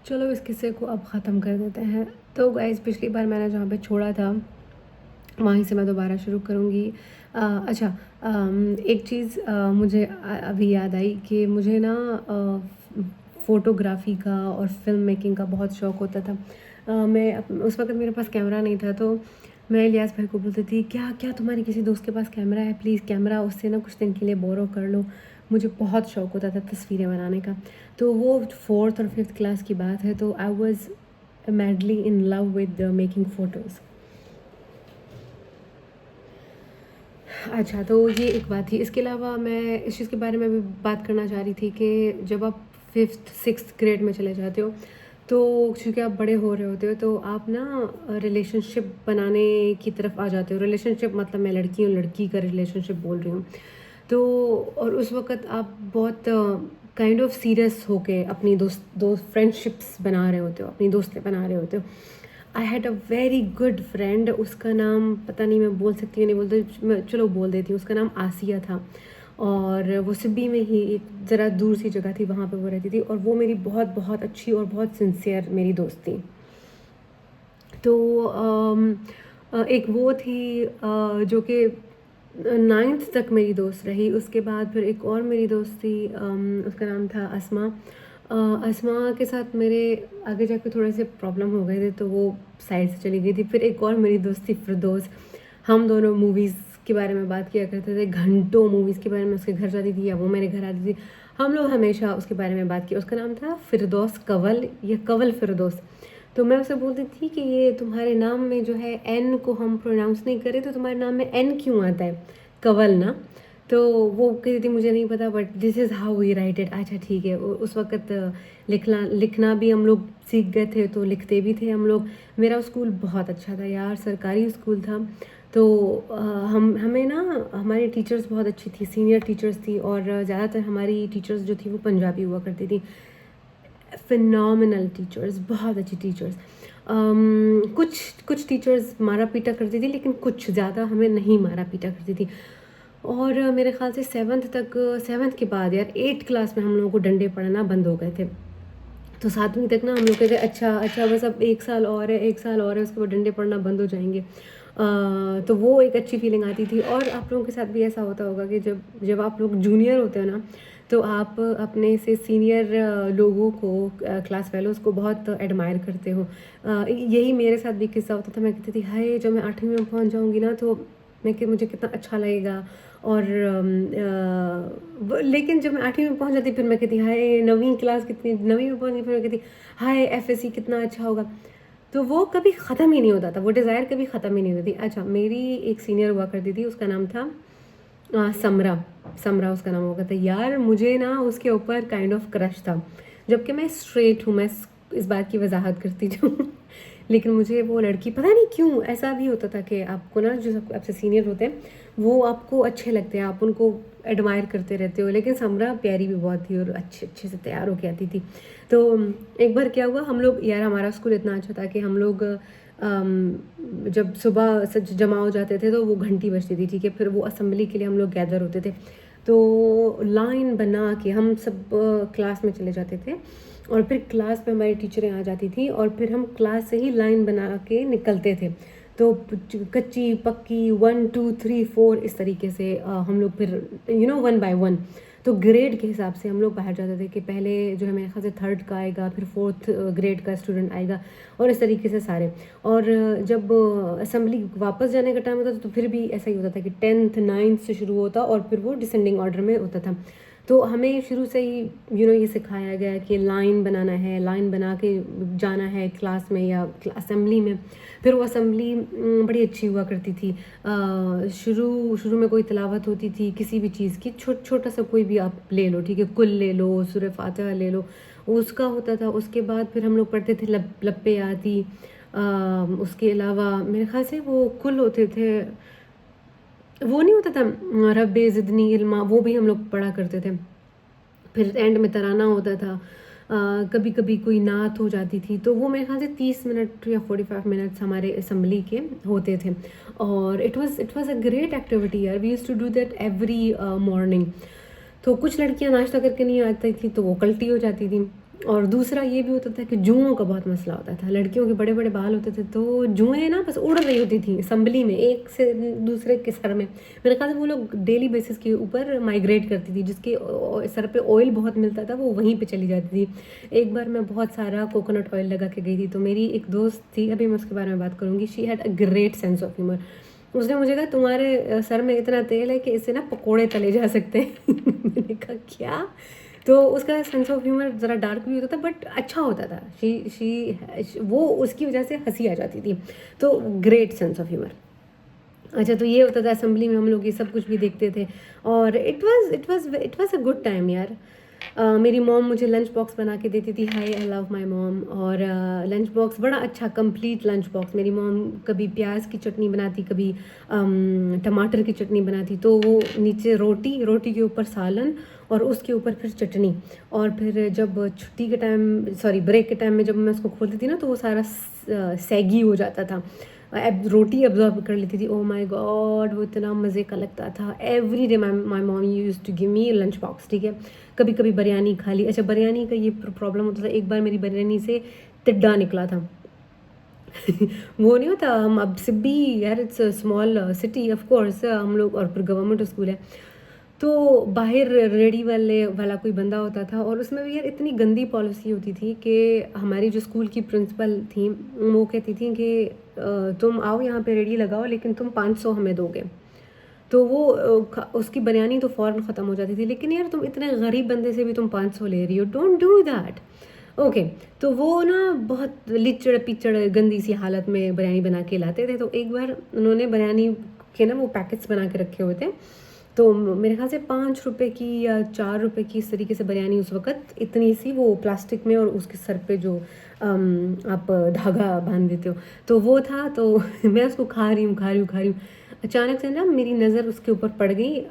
चलो इस किस्से को अब ख़त्म कर देते हैं। तो गाइज़ पिछली बार मैंने जहाँ पे छोड़ा था वहीं से मैं दोबारा शुरू करूँगी। अच्छा, एक चीज़ मुझे अभी याद आई कि मुझे ना फ़ोटोग्राफ़ी का और फ़िल्म मेकिंग का बहुत शौक़ होता था। उस वक़्त मेरे पास कैमरा नहीं था, तो मैं इलियास भाई को बोलती थी, क्या क्या तुम्हारे किसी दोस्त के पास कैमरा है, प्लीज़ कैमरा उससे ना कुछ दिन के लिए बोरो कर लो। मुझे बहुत शौक़ होता था तस्वीरें बनाने का। तो वो 4th और 5th क्लास की बात है, तो I was madly in love with making photos. अच्छा, तो ये एक बात थी। इसके अलावा मैं इस चीज़ के बारे में भी बात करना चाह रही थी कि जब आप 5th 6th ग्रेड में चले जाते हो, तो चूँकि आप बड़े हो रहे होते हो, तो आप ना रिलेशनशिप बनाने की तरफ आ जाते हो। रिलेशनशिप मतलब मैं लड़की और लड़की का रिलेशनशिप बोल रही हूँ। तो और उस वक़्त आप बहुत काइंड ऑफ सीरियस होके अपनी दोस्त फ्रेंडशिप्स बना रहे होते हो, अपनी दोस्ती बना रहे होते हो। I had a very good friend, उसका नाम पता नहीं मैं बोल सकती हूँ नहीं बोलती, मैं चलो बोल देती हूँ। उसका नाम आसिया था और वो सिब्बी में ही एक ज़रा दूर सी जगह थी, वहाँ पे वो रहती थी और वो मेरी बहुत बहुत अच्छी और बहुत सिंसियर मेरी दोस्त थी। तो एक वो थी जो कि 9th तक मेरी दोस्त रही। उसके बाद फिर एक और मेरी दोस्त थी, उसका नाम था अस्मा। अस्मा के साथ मेरे आगे जाके थोड़े से प्रॉब्लम हो गए थे, तो वो साइड से चली गई थी। फिर एक और मेरी दोस्त थी फ़िरदौस। हम दोनों मूवीज़ के बारे में बात किया करते थे, घंटों मूवीज़ के बारे में। उसके घर जाती थी या वो मेरे घर आती थी। हम लोग हमेशा उसके बारे में बात की। उसका नाम था फ़िरदौस कंवल या कंवल फ़िरदौस। तो मैं उसे बोलती थी कि ये तुम्हारे नाम में जो है एन को हम प्रोनाउंस नहीं करें, तो तुम्हारे नाम में एन क्यों आता है, कंवल ना। तो वो कहती थी मुझे नहीं पता, but this is how we write it. अच्छा ठीक है। उस वक़्त लिखना भी हम लोग सीख गए थे, तो लिखते भी थे हम लोग। मेरा स्कूल बहुत अच्छा था यार, सरकारी स्कूल था। तो हमें ना हमारी टीचर्स बहुत अच्छी थी, सीनियर टीचर्स थी और ज़्यादातर हमारी टीचर्स जो थी वो पंजाबी हुआ करती थी। फ़िनोमिनल टीचर्स, बहुत अच्छी टीचर्स। कुछ टीचर्स मारा पीटा करती थी, लेकिन कुछ ज़्यादा हमें नहीं मारा पीटा करती थी। और मेरे ख़्याल से 7th के बाद यार 8th क्लास में हम लोगों को डंडे पड़ना बंद हो गए थे। तो 7वीं तक ना हम लोग कहते अच्छा अच्छा बस अब 1 साल और है, 1 साल और है, उसके बाद डंडे पड़ना बंद हो जाएँगे। तो वो एक अच्छी फीलिंग आती थी। और आप लोगों के साथ भी ऐसा होता होगा कि जब जब आप लोग जूनियर होते हो ना, तो आप अपने से सीनियर लोगों को, क्लास फेलोज़ को बहुत एडमायर करते हो। यही मेरे साथ भी किस्सा होता था। मैं कहती थी हाय जब मैं 8वीं में पहुँच जाऊँगी ना, तो मैं कि मुझे कितना अच्छा लगेगा। और लेकिन जब मैं 8वीं में पहुँच जाती, फिर मैं कहती हाय 9वीं क्लास कितनी, 9वीं में पहुँच गई, फिर मैं कहती हाय एफएससी कितना अच्छा होगा। तो वो कभी ख़त्म ही नहीं होता था, वो डिज़ायर कभी ख़त्म ही नहीं होती थी। अच्छा, मेरी एक सीनियर हुआ करती थी, उसका नाम था समरा। समरा उसका नाम हुआ था यार। मुझे ना उसके ऊपर काइंड ऑफ क्रश था, जबकि मैं स्ट्रेट हूँ। मैं इस बात की वजाहत करती हूँ लेकिन मुझे वो लड़की पता नहीं क्यों ऐसा भी होता था कि आपको ना जो आपसे सीनियर होते हैं वो आपको अच्छे लगते हैं, आप उनको एडमायर करते रहते हो। लेकिन समरा प्यारी भी बहुत थी और अच्छे अच्छे से तैयार होके आती थी। तो एक बार क्या हुआ, हम लोग यार हमारा स्कूल इतना अच्छा था कि हम लोग जब सुबह सब जमा हो जाते थे तो वो घंटी बजती थी, ठीक है। फिर वो असेंबली के लिए हम लोग गैदर होते थे, तो लाइन बना के हम सब क्लास में चले जाते थे और फिर क्लास में हमारी टीचरें आ जाती थी और फिर हम क्लास से ही लाइन बना के निकलते थे। तो कच्ची पक्की 1 2 3 4 इस तरीके से हम लोग फिर 1 बाय 1। तो ग्रेड के हिसाब से हम लोग बाहर जाते थे कि पहले जो है मेरे ख्याल से 3rd का आएगा, फिर 4th ग्रेड का स्टूडेंट आएगा और इस तरीके से सारे। और जब असेंबली वापस जाने का टाइम होता था, तो फिर भी ऐसा ही होता था कि 10th 9th से शुरू होता और फिर वो डिसेंडिंग ऑर्डर में होता था। तो हमें शुरू से ही ये सिखाया गया कि लाइन बनाना है, लाइन बना के जाना है क्लास में या असेंबली में। फिर वो असेंबली बड़ी अच्छी हुआ करती थी। शुरू शुरू में कोई तिलावत होती थी किसी भी चीज़ की, छोटा सा कोई भी आप ले लो, ठीक है, कुल ले लो, सूरह फातिहा ले लो, उसका होता था। उसके बाद फिर हम लोग पढ़ते थे लप्पे आती। उसके अलावा मेरे ख्याल से वो कुल होते थे, वो नहीं होता था रब्बे ज़िदनी इल्मा, वो भी हम लोग पढ़ा करते थे। फिर एंड में तराना होता था। कभी कभी कोई नात हो जाती थी, तो वो मेरे ख्याल से 30 मिनट या 45 मिनट्स हमारे असेंबली के होते थे। और it was a great activity यार, we used to do that every morning. तो कुछ लड़कियां नाश्ता करके नहीं आती थी, तो वो कल्टी हो जाती थी। और दूसरा ये भी होता था कि जुओं का बहुत मसला होता था। लड़कियों के बड़े बड़े बाल होते थे, तो जुएँ ना बस उड़ रही होती थी असम्बली में, एक से दूसरे के सर में। मेरे ख्याल से वो लोग डेली बेसिस के ऊपर माइग्रेट करती थी, जिसके सर पे ऑयल बहुत मिलता था, वो वहीं पे चली जाती थी। एक बार मैं बहुत सारा कोकोनट ऑयल लगा के गई थी, तो मेरी एक दोस्त थी, अभी मैं उसके बारे में बात करूँगी। She had a great sense of humour. उसने मुझे कहा, तुम्हारे सर में इतना तेल है कि इससे ना पकोड़े तले जा सकते हैं। मैंने कहा क्या? तो उसका सेंस ऑफ ह्यूमर ज़रा डार्क भी होता था, बट अच्छा होता था। शी वो उसकी वजह से हंसी आ जाती थी। तो ग्रेट सेंस ऑफ ह्यूमर। अच्छा, तो ये होता था असेंबली में, हम लोग ये सब कुछ भी देखते थे। और it was a good time यार। मेरी मॉम मुझे लंच बॉक्स बना के देती थी। हाय, आई लव माय मॉम। और लंच बॉक्स बड़ा अच्छा कंप्लीट लंच बॉक्स। मेरी मॉम कभी प्याज की चटनी बनाती, कभी टमाटर की चटनी बनाती, तो वो नीचे रोटी, रोटी के ऊपर सालन, और उसके ऊपर फिर चटनी। और फिर जब छुट्टी के टाइम, सॉरी ब्रेक के टाइम में जब मैं उसको खोलती थी ना, तो वो सारा सैगी हो जाता था। अब रोटी अब्जॉर्ब कर लेती थी। ओह माय गॉड, वो इतना मज़े का लगता था। Every day my mom used to give me lunch box, ठीक है। कभी कभी बिरयानी खा ली। अच्छा, बिरयानी का ये प्रॉब्लम होता था, एक बार मेरी बिरयानी से टिड्डा निकला था। वो नहीं होता, हम अब सिब्बी यार, it's small city of course, हम लोग, और फिर गवर्नमेंट स्कूल है। तो बाहर रेडी वाला कोई बंदा होता था, और उसमें भी यार इतनी गंदी पॉलिसी होती थी कि हमारी जो स्कूल की प्रिंसिपल थी, वो कहती थी कि तुम आओ यहाँ पे रेडी लगाओ, लेकिन तुम 500 हमें दोगे। तो वो उसकी बिरयानी तो फ़ौरन ख़त्म हो जाती थी। लेकिन यार, तुम इतने गरीब बंदे से भी तुम 500 ले रही हो, डोंट डू दैट। ओके। तो वो ना बहुत लिचड़ पिचड़ गंदी सी हालत में बिरयानी बना के लाते थे। तो एक बार उन्होंने बिरयानी के ना वो पैकेट्स बना के रखे हुए थे। तो मेरे ख्याल से 5 रुपए की या 4 रुपए की इस तरीके से बिरयानी उस वक़्त, इतनी सी वो प्लास्टिक में, और उसके सर पे जो आप धागा बांध देते हो, तो वो था। तो मैं उसको खा रही हूँ, खा रही हूँ, खा रही हूँ। अचानक से ना मेरी नज़र उसके ऊपर पड़ गई।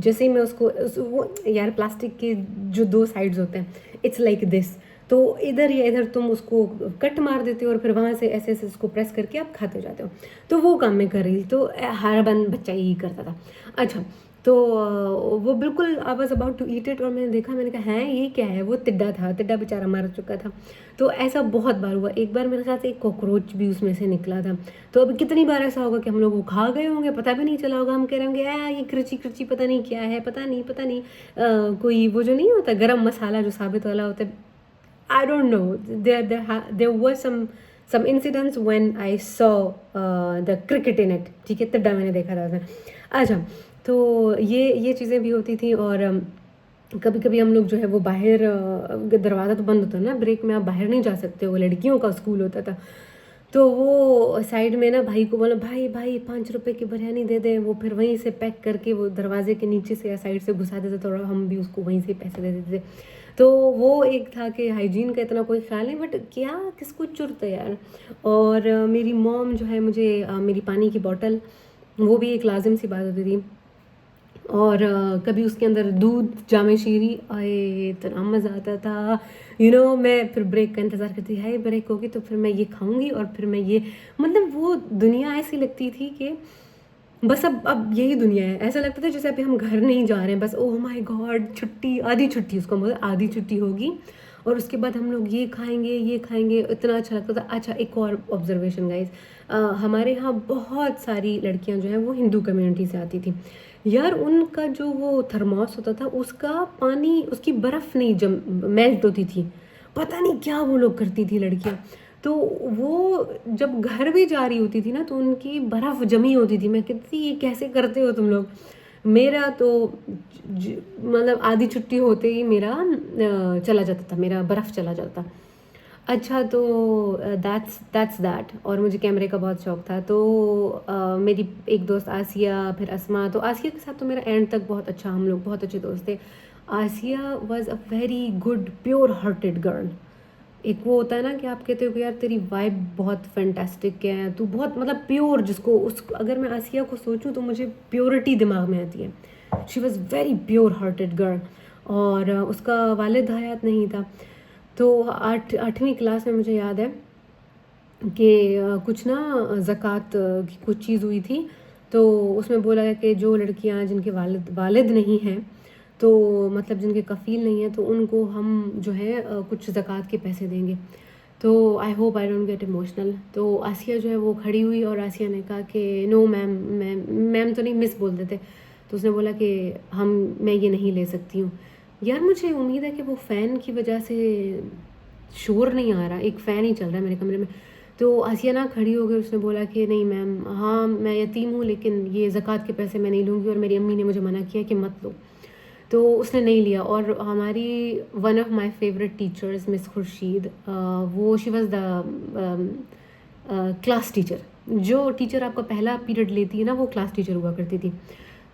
जैसे ही मैं उसको वो यार, प्लास्टिक के जो 2 साइड्स होते हैं, इट्स लाइक दिस। तो इधर या इधर तुम उसको कट मार देते हो, और फिर वहाँ से ऐसे ऐसे उसको प्रेस करके आप खाते जाते हो। तो वो काम मैं कर रही थी। तो हर बच्चा यही करता था। अच्छा, तो वो बिल्कुल I was about to eat it, और मैंने देखा, मैंने कहा है ये क्या है? वो टिड्डा था, टिड्डा बेचारा मर चुका था। तो ऐसा बहुत बार हुआ। एक बार मेरे साथ एक कॉकरोच भी उसमें से निकला था। तो अभी कितनी बार ऐसा होगा कि हम लोग वो खा गए होंगे, पता भी नहीं चला होगा। हम कह रहे होंगे ये कृची कृची पता नहीं क्या है, पता नहीं, पता नहीं। कोई वो जो नहीं होता गरम मसाला जो साबित वाला होता है, I don't know. There were some incidents when I saw the cricket in it. ठीक है, तड्डा मैंने देखा था उसमें। अच्छा, तो ये चीज़ें भी होती थी। और कभी कभी हम लोग जो है वो बाहर, दरवाज़ा तो बंद होता है ना ब्रेक में, आप बाहर नहीं जा सकते हो, लड़कियों का स्कूल होता था। तो वो साइड में ना भाई को बोला, भाई भाई 5 रुपए की बिरयानी दे दे। वो फिर वहीं से पैक करके वो दरवाजे के नीचे से या साइड से घुसा देते, तो हम भी उसको वहीं से पैसे दे देते थे। तो वो एक था कि हाइजीन का इतना कोई ख्याल नहीं, बट क्या किसको चुर्त है यार। और मेरी मॉम जो है मुझे मेरी पानी की बॉटल, वो भी एक लाजिम सी बात होती थी। और कभी उसके अंदर दूध जामे शीरी आए, इतना मज़ा आता था। मैं फिर ब्रेक का इंतज़ार करती, है ब्रेक होगी तो फिर मैं ये खाऊंगी, और फिर मैं ये, मतलब वो दुनिया ऐसी लगती थी कि बस अब यही दुनिया है। ऐसा लगता था जैसे अभी हम घर नहीं जा रहे हैं, बस ओह माय गॉड, छुट्टी, आधी छुट्टी, उसको मतलब आधी छुट्टी होगी, और उसके बाद हम लोग ये खाएंगे, ये खाएंगे। इतना अच्छा लगता था। अच्छा, एक और ऑब्जर्वेशन गाइज, हमारे यहाँ बहुत सारी लड़कियाँ जो हैं वो हिंदू कम्युनिटी से आती थी। यार, उनका जो वो थर्मोस होता था, उसका पानी, उसकी बर्फ़ नहीं मेल्ट होती थी। पता नहीं क्या वो लोग करती थी लड़कियाँ। तो वो जब घर भी जा रही होती थी ना, तो उनकी बर्फ़ जमी होती थी। मैं कहती थी, ये कैसे करते हो तुम लोग? मेरा तो मतलब आधी छुट्टी होते ही मेरा चला जाता था, मेरा बर्फ़ चला जाता। अच्छा, तो दैट्स दैट। और मुझे कैमरे का बहुत शौक था। तो मेरी एक दोस्त आसिया, फिर अस्मा। तो आसिया के साथ तो मेरा एंड तक बहुत अच्छा, हम लोग बहुत अच्छे दोस्त थे। Asiya was a very good pure hearted girl. एक वो होता है ना कि आप कहते हो कि यार तेरी वाइब बहुत फैंटास्टिक है, तू बहुत मतलब प्योर, जिसको उस अगर मैं आसिया को सोचूं तो मुझे प्योरिटी दिमाग में आती है। She was very pure hearted girl. और उसका वालिद हयात नहीं था। तो 8वीं क्लास में मुझे याद है कि कुछ ना ज़कात की कुछ चीज़ हुई थी। तो उसमें बोला गया कि जो लड़कियां जिनके वालिद नहीं हैं, तो मतलब जिनके कफ़ील नहीं है तो उनको हम जो है कुछ ज़कात के पैसे देंगे। तो I hope I don't get emotional. तो आसिया जो है वो खड़ी हुई और आसिया ने कहा कि नो मैम, मैम तो नहीं, मिस बोल देते। तो उसने बोला कि मैं ये नहीं ले सकती हूँ। यार मुझे उम्मीद है कि वो फ़ैन की वजह से शोर नहीं आ रहा, एक फ़ैन ही चल रहा है मेरे कमरे में। तो आसिया ना खड़ी हो गई, उसने बोला कि नहीं मैम, हाँ मैं यतीम हूँ लेकिन ये ज़कात के पैसे मैं नहीं लूँगी और मेरी अम्मी ने मुझे मना किया कि मत लो। तो उसने नहीं लिया। और हमारी one of my favourite teachers miss Khurshid, वो she was the class teacher. जो टीचर आपका पहला पीरियड लेती है ना, वो क्लास टीचर हुआ करती थी।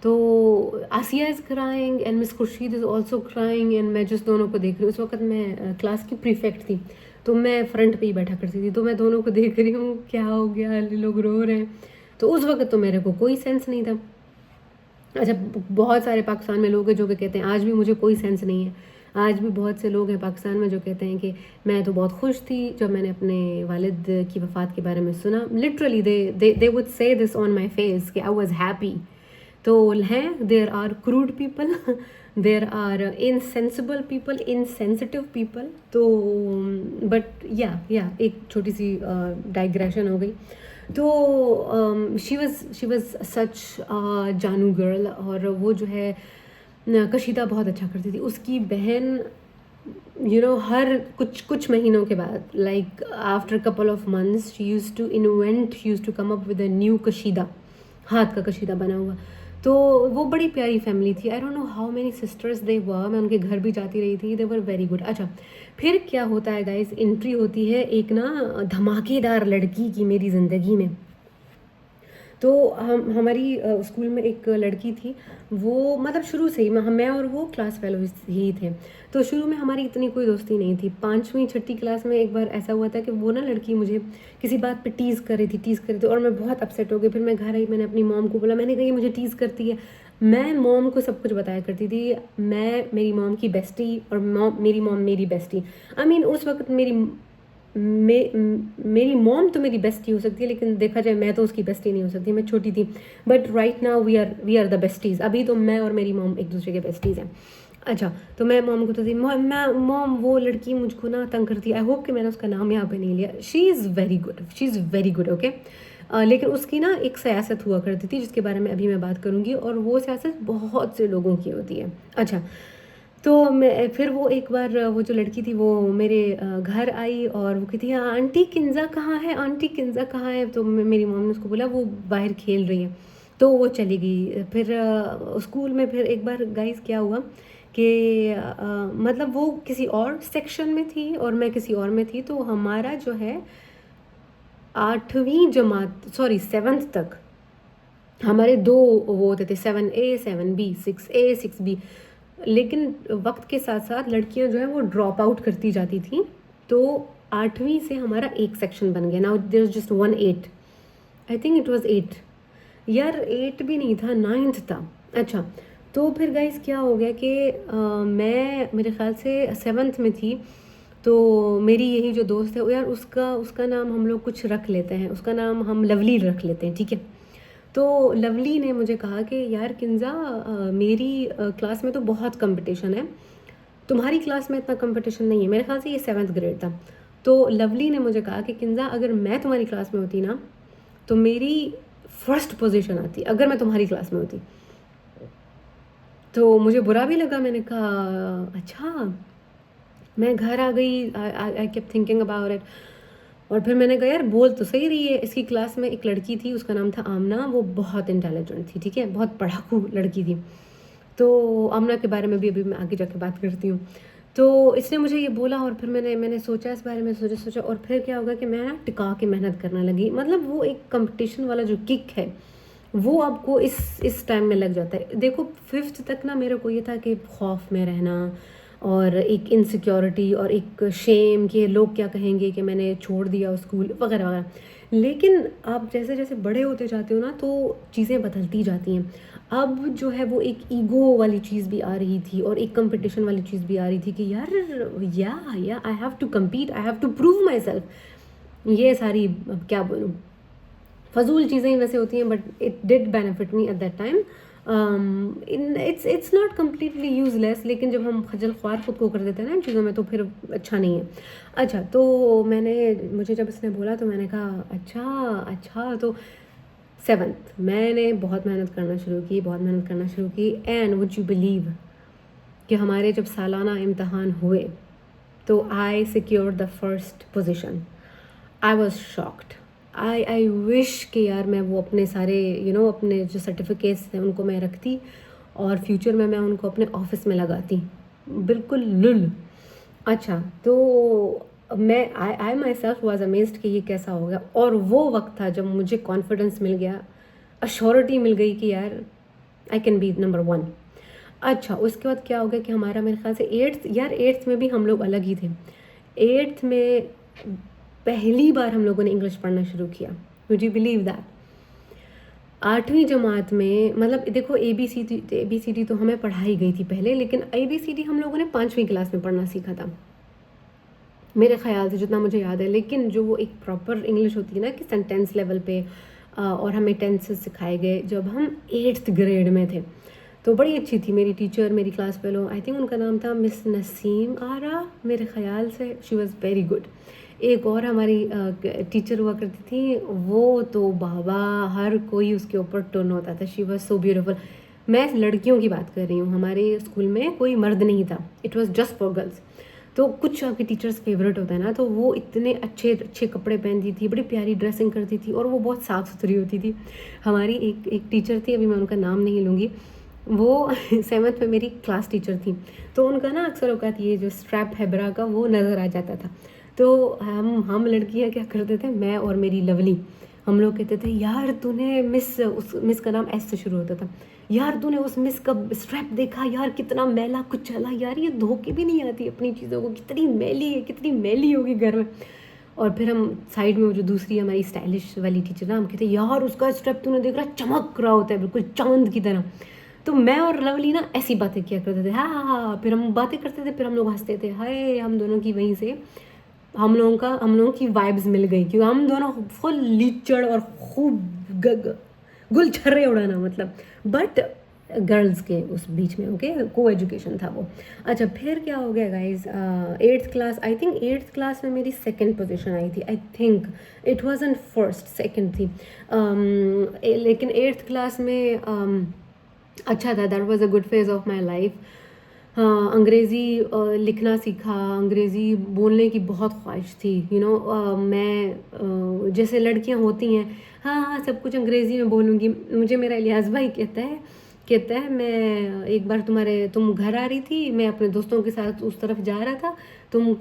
तो Asiya is crying and miss Khurshid is also crying and मैं जिस दोनों को देख रही हूँ, उस वक्त मैं क्लास की प्रीफेक्ट थी, तो मैं फ्रंट पे ही बैठा करती थी। तो मैं दोनों को देख रही हूँ, क्या हो गया, लोग रो रहे हैं। तो उस वक्त तो मेरे को कोई सेंस नहीं था। अच्छा, बहुत सारे पाकिस्तान में लोग हैं जो कि कहते हैं आज भी मुझे कोई सेंस नहीं है। आज भी बहुत से लोग हैं पाकिस्तान में जो कहते हैं कि मैं तो बहुत खुश थी जब मैंने अपने वालिद की वफ़ात के बारे में सुना। Literally they would say this on my face कि आई वॉज हैप्पी। तो हैं, there are crude people, there are insensible people, insensitive people. तो बट या एक छोटी सी डाइग्रेशन हो गई। तो शी वज़ सच जानू गर्ल। और वो जो है कशीदा बहुत अच्छा करती थी। उसकी बहन हर कुछ महीनों के बाद, like after couple of months, she use to come up with a new कशीदा, हाथ का कशीदा बना हुआ। तो वो बड़ी प्यारी फैमिली थी। I don't know how many sisters they were, मैं उनके घर भी जाती रही थी, दे वर वेरी गुड। अच्छा, फिर क्या होता है गाइस, एंट्री होती है एक ना धमाकेदार लड़की की मेरी ज़िंदगी में। तो हमारी स्कूल में एक लड़की थी, वो मतलब शुरू से ही मैं और वो क्लास फेलो ही थे। तो शुरू में हमारी इतनी कोई दोस्ती नहीं थी। 5वीं 6ठी क्लास में एक बार ऐसा हुआ था कि वो ना लड़की मुझे किसी बात पे टीज़ कर रही थी और मैं बहुत अपसेट हो गई। फिर मैं घर आई, मैंने अपनी मॉम को बोला, मैंने कहा ये मुझे टीज़ करती है। मैं मॉम को सब कुछ बताया करती थी, मैं मेरी मॉम की बेस्टी और मेरी मॉम मेरी बेस्टी। आई मीन उस वक्त मेरी मॉम तो मेरी बेस्टी हो सकती है, लेकिन देखा जाए मैं तो उसकी बेस्टी नहीं हो सकती, मैं छोटी थी। But right now we are the besties. अभी तो मैं और मेरी मॉम एक दूसरे के बेस्टीज़ हैं। अच्छा, तो मैं मॉम को तो थी, मॉम वो लड़की मुझको ना तंग करती है। आई होप कि मैंने उसका नाम यहाँ पे नहीं लिया। She is very good okay. लेकिन उसकी ना एक सियासत हुआ करती थी जिसके बारे में अभी मैं बात करूँगी, और वो सियासत बहुत से लोगों की होती है। अच्छा, तो मैं फिर वो एक बार वो जो लड़की थी वो मेरे घर आई और वो कहती है, आंटी किंजा कहाँ है, आंटी किंजा कहाँ है। तो मेरी मम्मी ने उसको बोला वो बाहर खेल रही है, तो वो चली गई। फिर स्कूल में फिर एक बार गाइस क्या हुआ कि मतलब वो किसी और सेक्शन में थी और मैं किसी और में थी। तो हमारा जो है 8वीं जमात, सॉरी 7th तक हमारे 2 वो होते थे, 7A 7B, 6A 6B। लेकिन वक्त के साथ साथ लड़कियां जो है वो ड्रॉप आउट करती जाती थी। तो 8वीं से हमारा एक सेक्शन बन गया। Now there is just 1 8, I think it was 8। यार 8 भी नहीं था, 9th था। अच्छा, तो फिर गाइस क्या हो गया कि मैं मेरे ख्याल से 7th में थी। तो मेरी यही जो दोस्त है यार, उसका नाम हम लोग कुछ रख लेते हैं, उसका नाम हम लवली रख लेते हैं, ठीक है। तो लवली ने मुझे कहा कि यार किंजा, मेरी क्लास में तो बहुत कंपटीशन है, तुम्हारी क्लास में इतना कंपटीशन नहीं है। मेरे ख्याल से ये 7th ग्रेड था। तो लवली ने मुझे कहा कि किंजा, अगर मैं तुम्हारी क्लास में होती ना तो मेरी फर्स्ट पोजीशन आती अगर मैं तुम्हारी क्लास में होती। तो मुझे बुरा भी लगा, मैंने कहा अच्छा। मैं घर आ गई, I kept thinking about it. और फिर मैंने कहा यार बोल तो सही रही है। इसकी क्लास में एक लड़की थी, उसका नाम था आमना, वो बहुत इंटेलिजेंट थी, ठीक है, बहुत पढ़ाकू लड़की थी। तो आमना के बारे में भी अभी मैं आगे जाके बात करती हूँ। तो इसने मुझे ये बोला और फिर मैंने सोचा इस बारे में, सोचा और फिर क्या होगा कि मैं ना टिका के मेहनत करने लगी। मतलब वो एक कंपटीशन वाला जो किक है वो आपको इस टाइम में लग जाता है। देखो 5th तक ना मेरे को ये था कि खौफ में रहना और एक इनसिक्योरिटी और एक शेम कि लोग क्या कहेंगे कि मैंने छोड़ दिया स्कूल वगैरह वगैरह। लेकिन आप जैसे जैसे बड़े होते जाते हो ना तो चीज़ें बदलती जाती हैं। अब जो है वो एक ईगो वाली चीज़ भी आ रही थी और एक कंपटीशन वाली चीज़ भी आ रही थी कि यार या I have to compete, I have to prove myself. ये सारी अब क्या बोलूँ, फजूल चीज़ें ही वैसे होती हैं, but it did benefit me at that time. It's not completely useless, लेकिन जब हम खजल ख्वार खुद को कर देते हैं ना इन चीज़ों में तो फिर अच्छा नहीं है। अच्छा, तो मुझे जब इसने बोला तो मैंने कहा अच्छा अच्छा। तो 7th मैंने बहुत मेहनत करना शुरू की, एंड वुड यू बिलीव कि हमारे जब सालाना इम्तहान हुए तो I secured the first position. I was shocked. I wish कि यार मैं वो अपने सारे अपने जो सर्टिफिकेट्स थे उनको मैं रखती और फ्यूचर में मैं उनको अपने ऑफिस में लगाती, बिल्कुल लुल। अच्छा, तो मैं आई माई सेल्फ वॉज अमेज्ड कि ये कैसा हो गया, और वो वक्त था जब मुझे कॉन्फिडेंस मिल गया, अश्योरिटी मिल गई कि यार आई कैन बी नंबर 1। अच्छा, उसके बाद क्या हो गया कि हमारा मेरे ख्याल से 8th में भी हम लोग अलग ही थे। 8th में पहली बार हम लोगों ने इंग्लिश पढ़ना शुरू किया। Would you believe that? 8वीं जमात में, मतलब देखो ABCD तो हमें पढ़ाई गई थी पहले, लेकिन ABCD हम लोगों ने 5वीं क्लास में पढ़ना सीखा था मेरे ख्याल से, जितना मुझे याद है। लेकिन जो वो एक प्रॉपर इंग्लिश होती है ना कि सेंटेंस लेवल पे, और हमें टेंसेस सिखाए गए जब हम 8th ग्रेड में थे। तो बड़ी अच्छी थी मेरी टीचर, मेरी क्लास फेलो, आई थिंक उनका नाम था मिस नसीम आरा मेरे ख्याल से। She was very good. एक और हमारी टीचर हुआ करती थी, वो तो बाबा हर कोई उसके ऊपर टर्न होता था। She was so beautiful. मैं लड़कियों की बात कर रही हूँ, हमारे स्कूल में कोई मर्द नहीं था, it was just for girls. तो कुछ आपके टीचर्स फेवरेट होता है ना, तो वो इतने अच्छे अच्छे कपड़े पहनती थी, बड़ी प्यारी ड्रेसिंग करती थी, और वो बहुत साफ़ सुथरी होती थी। हमारी एक टीचर थी, अभी मैं उनका नाम नहीं लूँगी, वो 7th में मेरी क्लास टीचर थी। तो उनका ना अक्सर औकात ये जो स्ट्रैप है ब्रा का वो नज़र आ जाता था। तो हम लड़कियां क्या करते थे, मैं और मेरी लवली, हम लोग कहते थे यार तूने उस मिस का नाम एस से शुरू होता था, यार तूने उस मिस का स्ट्रैप देखा यार, कितना मैला कुछ चला यार, ये धो के भी नहीं आती अपनी चीज़ों को, कितनी मैली है, कितनी मैली होगी घर में। और फिर हम साइड में वो जो दूसरी हमारी स्टाइलिश वाली टीचर ना, हम कहते यार उसका स्ट्रैप तूने देख रहा, चमक रहा होता है बिल्कुल चांद की तरह। तो मैं और लवली ना ऐसी बातें किया करते थे, हाँ हाँ हाँ, फिर हम बातें करते थे, फिर हम लोग हंसते थे, हाय हम दोनों की वहीं से हम लोगों की वाइब्स मिल गई, क्योंकि हम दोनों फुल लीचड़ और खूब गुलछर्रे उड़ाना, मतलब बट गर्ल्स के उस बीच में, ओके, को एजुकेशन था वो। अच्छा, फिर क्या हो गया guys, 8th class, I think 8th class में मेरी 2nd पोजीशन आई थी, आई think it was in first, 2nd थी। लेकिन 8th क्लास में अच्छा था, that was a good phase of my life. हाँ, अंग्रेज़ी लिखना सीखा, अंग्रेज़ी बोलने की बहुत ख्वाहिश थी, मैं जैसे लड़कियां होती हैं, हाँ हाँ सब कुछ अंग्रेज़ी में बोलूँगी। मुझे मेरा इलियास भाई कहता है मैं एक बार तुम घर आ रही थी, मैं अपने दोस्तों के साथ उस तरफ जा रहा था, तुम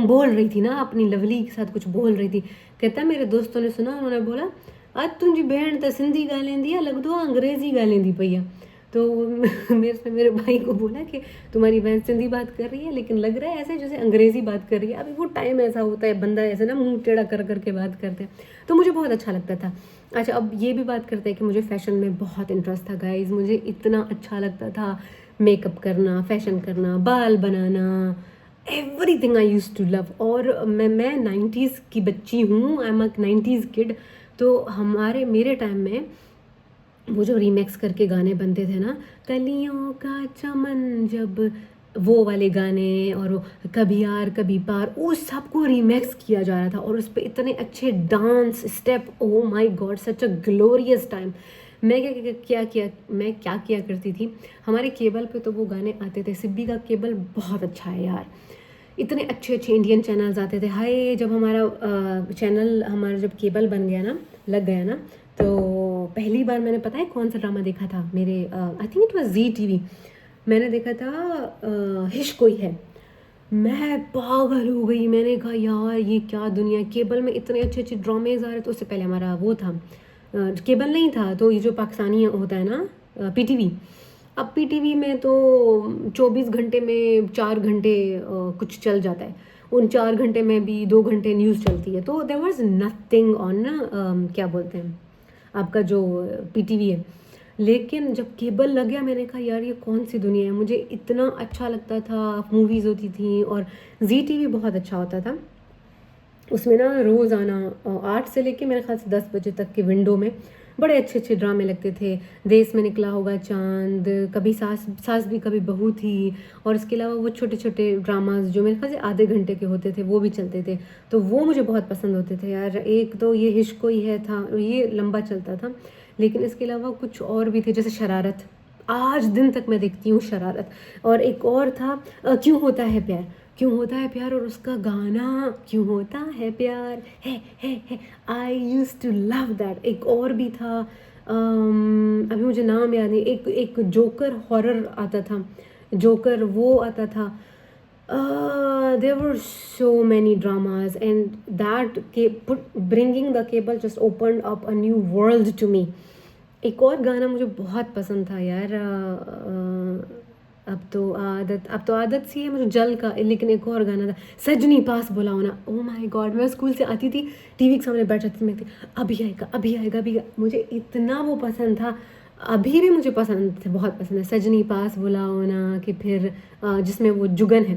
बोल रही थी ना, अपनी लवली के साथ कुछ बोल रही थी। कहता है मेरे दोस्तों ने सुना, उन्होंने बोला आज तुझी बहन तो सिंधी ॻाल्हाईंदी आहे, लॻंदो आहे अंग्रेज़ी ॻाल्हाईंदी पई आहे। तो मेरे भाई को बोला कि तुम्हारी बहन सिंधी बात कर रही है, लेकिन लग रहा है ऐसे जैसे अंग्रेज़ी बात कर रही है। अभी वो टाइम ऐसा होता है, बंदा ऐसे ना मुंह टेढ़ा कर करके बात करते हैं, तो मुझे बहुत अच्छा लगता था। अच्छा, अब ये भी बात करते हैं कि मुझे फ़ैशन में बहुत इंटरेस्ट था गाइज़, मुझे इतना अच्छा लगता था मेकअप करना, फ़ैशन करना, बाल बनाना, everything I use to love. और मैं 90s की बच्ची हूँ, I am a 90s kid. तो मेरे टाइम में वो जो रीमेक्स करके गाने बनते थे ना, कलियों का चमन जब, वो वाले गाने, और वो कभी यार कभी पार, उस सबको रीमेक्स किया जा रहा था, और उस पर इतने अच्छे dance step, oh my God, such a glorious time. मैं क्या किया करती थी, हमारे केबल पे तो वो गाने आते थे, सिब्बी का केबल बहुत अच्छा है यार, इतने अच्छे अच्छे इंडियन चैनल्स आते थे। हाय, जब हमारा जब केबल बन गया ना, लग गया ना, तो पहली बार मैंने, पता है कौन सा ड्रामा देखा था, मेरे आई थिंक इट वाज ZTV, मैंने देखा था हिश कोई है। मैं पागल हो गई, मैंने कहा यार ये क्या दुनिया, केबल में इतने अच्छे अच्छे ड्रामेज आ रहे थे। उससे पहले हमारा वो था, केबल नहीं था, तो ये जो पाकिस्तानी होता है ना, PTV। अब PTV में तो 24 घंटे में 4 घंटे कुछ चल जाता है, उन 4 घंटे में भी 2 घंटे न्यूज़ चलती है, तो देयर वाज नथिंग ऑन, क्या बोलते हैं आपका जो PTV है। लेकिन जब केबल लग गया, मैंने कहा यार ये कौन सी दुनिया है, मुझे इतना अच्छा लगता था, मूवीज़ होती थी, और ZTV बहुत अच्छा होता था। उसमें ना रोज़ाना 8 से लेके मेरे ख्याल से 10 बजे तक के विंडो में बड़े अच्छे अच्छे ड्रामे लगते थे। देश में निकला होगा चांद, कभी सास सास भी कभी बहू थी, और इसके अलावा वो छोटे छोटे ड्रामाज जो मेरे ख्याल से आधे घंटे के होते थे वो भी चलते थे। तो वो मुझे बहुत पसंद होते थे यार। एक तो ये इश्क कोई है था, ये लंबा चलता था, लेकिन इसके अलावा कुछ और भी थे, जैसे शरारत, आज दिन तक मैं देखती हूँ शरारत। और एक और था क्यों होता है प्यार, क्यों होता है प्यार, और उसका गाना क्यों होता है प्यार है, आई यूज टू लव दैट। एक और भी था, अभी मुझे नाम याद नहीं, एक एक जोकर हॉरर आता था, जोकर वो आता था। There were so many dramas, and bringing the cable just opened up a new world to me. एक और गाना मुझे बहुत पसंद था यार, अब तो आदत सी है मुझे जल का, लेकिन एक और गाना था, सजनी पास बुलाओ ना। ओ माय गॉड, मैं स्कूल से आती थी, टीवी के सामने बैठ जाती थी, मैं थी अभी आएगा अभी आएगा अभी आएगा। मुझे इतना वो पसंद था, अभी भी मुझे पसंद थे, बहुत पसंद है सजनी पास बुलाओ ना, कि फिर जिसमें वो जुगन है,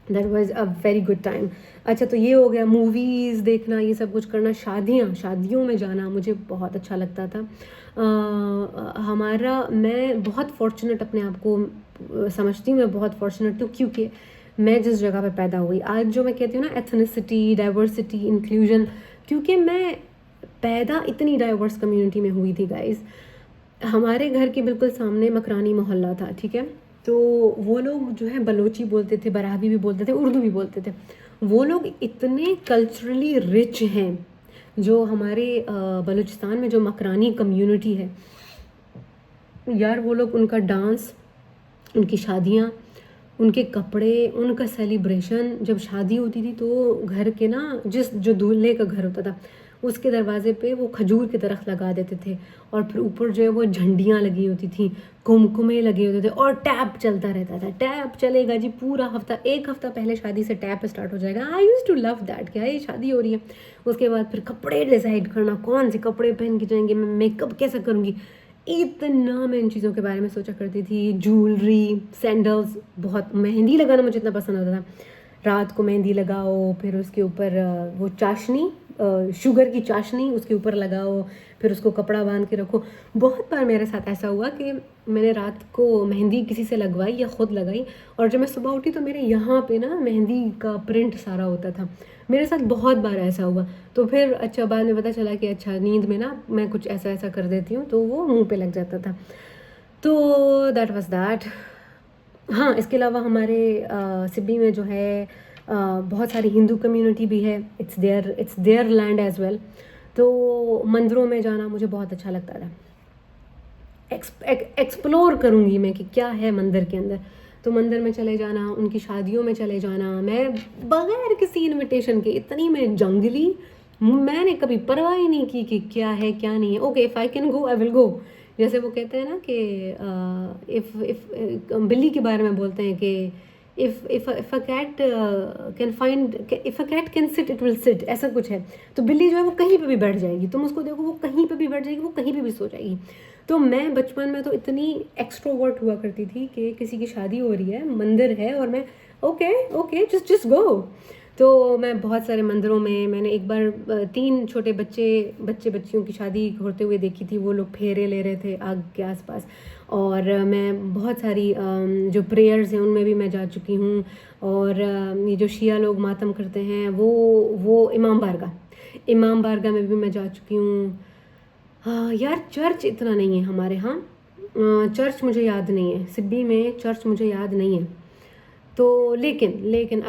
that was a very good time. अच्छा, तो ये हो गया मूवीज़ देखना, ये सब कुछ करना। शादियों में जाना मुझे बहुत अच्छा लगता था। मैं बहुत फॉर्चुनेट अपने आप को समझती हूँ, मैं बहुत फॉर्चुनेट हूँ, क्योंकि मैं जिस जगह पे पैदा हुई, आज जो मैं कहती हूँ ना एथनिसिटी, डाइवर्सिटी, इंक्लूजन, क्योंकि मैं पैदा इतनी डाइवर्स कम्युनिटी में हुई थी गाइस। हमारे घर के बिल्कुल सामने मकरानी मोहल्ला था, ठीक है, तो वो लोग जो है बलोची बोलते थे, बराबी भी बोलते थे, उर्दू भी बोलते थे। वो लोग इतने कल्चरली रिच हैं, जो हमारे बलूचिस्तान में जो मकरानी कम्युनिटी है यार, वो लोग, उनका डांस, उनकी शादियाँ, उनके कपड़े, उनका सेलिब्रेशन, जब शादी होती थी तो घर के ना, जो दूल्हे का घर होता था उसके दरवाजे पे वो खजूर के दरख्त लगा देते थे, और फिर ऊपर जो है वो झंडियाँ लगी होती थी, कुमकुमे लगे होते थे, और टैप चलता रहता था। टैप चलेगा जी पूरा हफ्ता, एक हफ्ता पहले शादी से टैप स्टार्ट हो जाएगा। आई यूज टू लव दैट, क्या ये शादी हो रही है। उसके बाद फिर कपड़े डिसाइड करना, कौन से कपड़े पहन के जाएंगे, मैं मेकअप कैसा करूँगी, इतना मैं इन चीज़ों के बारे में सोचा करती थी। ज्वेलरी, सैंडल्स, बहुत मेहंदी लगाना मुझे इतना पसंद आता था। रात को मेहंदी लगाओ, फिर उसके ऊपर वो चाशनी, शुगर की चाशनी उसके ऊपर लगाओ, फिर उसको कपड़ा बांध के रखो। बहुत बार मेरे साथ ऐसा हुआ कि मैंने रात को मेहंदी किसी से लगवाई या ख़ुद लगाई, और जब मैं सुबह उठी तो मेरे यहाँ पे ना मेहंदी का प्रिंट सारा होता था। मेरे साथ बहुत बार ऐसा हुआ। तो फिर अच्छा, बाद में पता चला कि अच्छा, नींद में ना मैं कुछ ऐसा ऐसा कर देती हूँ, तो वो मुंह पे लग जाता था। तो दैट वाज दैट। हाँ, इसके अलावा हमारे सिब्बी में जो है बहुत सारी हिंदू कम्युनिटी भी है, it's their land as well. तो मंदिरों में जाना मुझे बहुत अच्छा लगता था। एक्सप्लोर करूँगी मैं कि क्या है मंदिर के अंदर, तो मंदिर में चले जाना, उनकी शादियों में चले जाना, मैं बगैर किसी इनविटेशन के, इतनी मैं जंगली, मैंने कभी परवाह ही नहीं की कि क्या है क्या नहीं है। Okay, if I can go I will go. जैसे वो कहते हैं ना कि इफ़ बिल्ली के बारे में बोलते हैं कि if a cat can find, if a cat can sit it will sit, ऐसा कुछ है। तो बिल्ली जो है वो कहीं पे भी बैठ जाएगी, तुम उसको देखो वो कहीं पे भी बैठ जाएगी, वो कहीं पे भी सो जाएगी। तो मैं बचपन में तो इतनी एक्सट्रोवर्ट हुआ करती थी कि किसी की शादी हो रही है, मंदिर है, और मैं ओके ओके जस्ट गो। तो मैं बहुत सारे मंदिरों में, मैंने एक बार 3 छोटे बच्चियों की शादी होते हुए देखी थी। वो लोग फेरे ले रहे थे आग के आसपास, और मैं बहुत सारी जो प्रेयर्स हैं उनमें भी मैं जा चुकी हूँ। और ये जो शिया लोग मातम करते हैं, वो इमाम बारगाह में भी मैं जा चुकी हूँ। हाँ यार, चर्च इतना नहीं है हमारे यहाँ, चर्च मुझे याद नहीं है, सिब्बी में चर्च मुझे याद नहीं है। तो लेकिन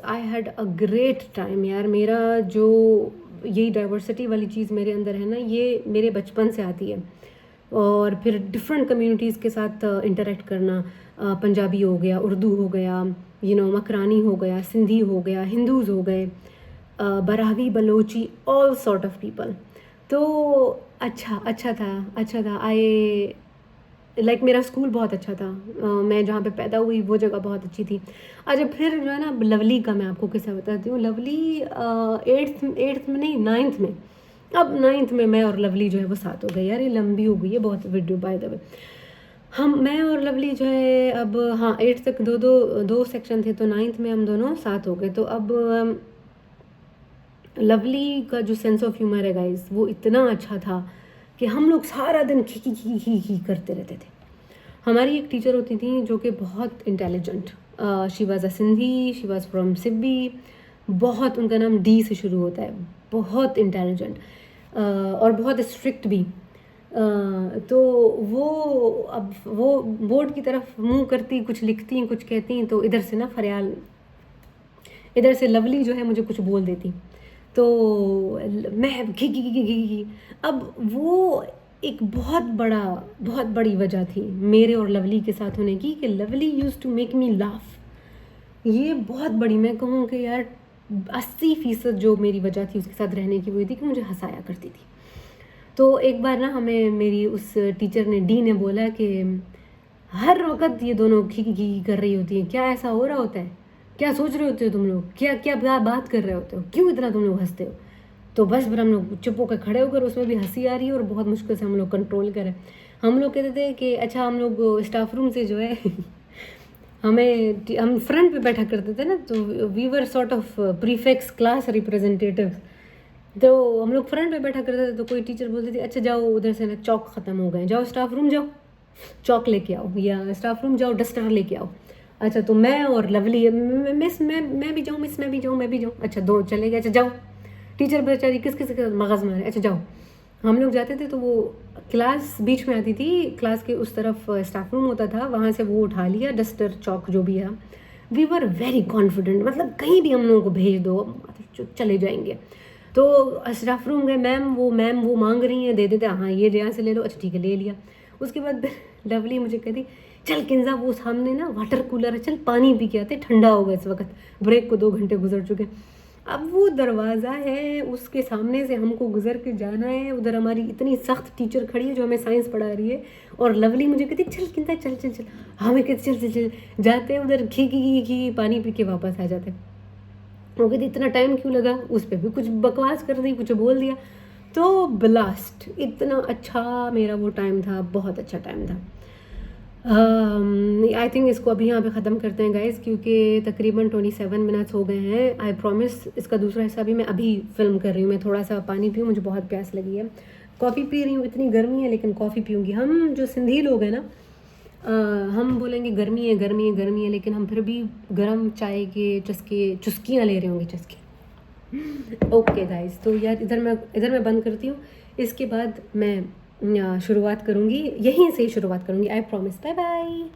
I had a great time यार। मेरा जो यही डाइवर्सिटी वाली चीज़ मेरे अंदर है ना, ये मेरे बचपन से आती है। और फिर डिफरेंट कम्युनिटीज़ के साथ इंटरेक्ट करना, पंजाबी हो गया, उर्दू हो गया, मकरानी हो गया, सिंधी हो गया, हिंदूज़ हो गए, बरावी, Balochi, all sort of people. तो अच्छा था। आई लाइक मेरा स्कूल बहुत अच्छा था, मैं जहाँ पे पैदा हुई वो जगह बहुत अच्छी थी। अच्छा, फिर जो है ना लवली का मैं आपको किस्सा बताती हूँ। लवली एट्थ में नहीं, नाइन्थ में, अब नाइन्थ में मैं और लवली जो है वो साथ हो गए। यार ये लंबी हो गई है बहुत वीडियो, बाय द वे। मैं और लवली जो है अब, हाँ, एट्थ तक दो सेक्शन थे, तो नाइन्थ में हम दोनों साथ हो गए। तो अब लवली का जो सेंस ऑफ ह्यूमर है गाइस, वो इतना अच्छा था कि हम लोग सारा दिन खी करते रहते थे। हमारी एक टीचर होती थी जो कि बहुत intelligent, she was a Sindhi, she was from Sibi, बहुत, उनका नाम डी से शुरू होता है, बहुत इंटेलिजेंट और बहुत स्ट्रिक्ट भी। तो वो, अब वो बोर्ड की तरफ मुँह करती, कुछ लिखती, कुछ कहती, तो इधर से ना फरियाल, इधर से लवली जो है मुझे कुछ बोल देती, तो मैं घी। अब वो एक बहुत बड़ी वजह थी मेरे और लवली के साथ होने की, कि Lovely use to make me laugh. ये बहुत बड़ी, मैं कहूँ कि यार 80% जो मेरी वजह थी उसके साथ रहने की, वो ये थी कि मुझे हंसाया करती थी। तो एक बार ना हमें मेरी उस टीचर ने, डी ने बोला कि हर वक्त ये दोनों खी कर रही होती हैं, क्या ऐसा हो रहा होता है, क्या सोच रहे होते हो तुम लोग, क्या क्या बात कर रहे होते हो, क्यों इतना तुम लोग हंसते हो। तो बस फिर हम लोग चुप होकर खड़े होकर, उसमें भी हंसी आ रही है और बहुत मुश्किल से हम लोग कंट्रोल करें। हम लोग कहते थे कि अच्छा, हम लोग स्टाफ रूम से जो है हम फ्रंट पे बैठा करते थे ना, तो we were sort of prefects class representative. तो हम लोग फ्रंट पे बैठा करते थे, तो कोई टीचर बोलती थी अच्छा जाओ उधर से ना चौक ख़त्म हो गए, जाओ स्टाफ रूम जाओ चौक लेके आओ, या स्टाफ रूम जाओ डस्टर लेके आओ। अच्छा, तो मैं और लवली, मिस मैं भी जाऊँ, मिस मैं भी जाऊँ, मैं भी जाऊँ, अच्छा दो चले गए, अच्छा जाओ। टीचर बेचारी किस किस के मगज़ मारे, अच्छा जाओ। हम लोग जाते थे तो वो क्लास बीच में आती थी, क्लास के उस तरफ स्टाफ रूम होता था, वहाँ से वो उठा लिया डस्टर चौक जो भी है। वी वर वेरी कॉन्फिडेंट, मतलब कहीं भी हम लोगों को भेज दो चले जाएंगे। तो स्टाफ रूम गए, मैम वो मांग रही हैं, दे देते, हाँ ये यहाँ से ले लो, अच्छा ठीक है ले लिया। उसके बाद लवली मुझे कहती चल किंजा, वो सामने ना वाटर कूलर है, चल पानी पी के आते, ठंडा होगा इस वक्त, ब्रेक को 2 घंटे गुजर चुके। अब वो दरवाज़ा है, उसके सामने से हमको गुजर के जाना है, उधर हमारी इतनी सख्त टीचर खड़ी है जो हमें साइंस पढ़ा रही है, और लवली मुझे कहती चल किंता चल चल चल, हमें कहते चल चल चल, जाते हैं उधर घी पानी पी के वापस आ जाते। वो कहती इतना टाइम क्यों लगा, उस पर भी कुछ बकवास कर दी, कुछ बोल दिया। तो ब्लास्ट, इतना अच्छा मेरा वो टाइम था, बहुत अच्छा टाइम था। आई थिंक इसको अभी यहाँ पे ख़त्म करते हैं गाइज़, क्योंकि तकरीबन 27 मिनट्स हो गए हैं। आई प्रॉमिस इसका दूसरा हिस्सा भी मैं अभी फिल्म कर रही हूँ। मैं थोड़ा सा पानी पीऊँ, मुझे बहुत प्यास लगी है। कॉफ़ी पी रही हूँ, इतनी गर्मी है लेकिन कॉफ़ी पीऊँगी। हम जो सिंधी लोग हैं ना, हम बोलेंगे गर्मी है गर्मी है गर्मी है, लेकिन हम फिर भी गर्म चाय के चुस्कियाँ ले रहे होंगे, चुस्की। ओके गाइस, तो यार इधर मैं बंद करती हूँ। इसके बाद मैं शुरुआत करूँगी, यहीं से शुरुआत करूँगी, आई प्रॉमिस। Bye bye.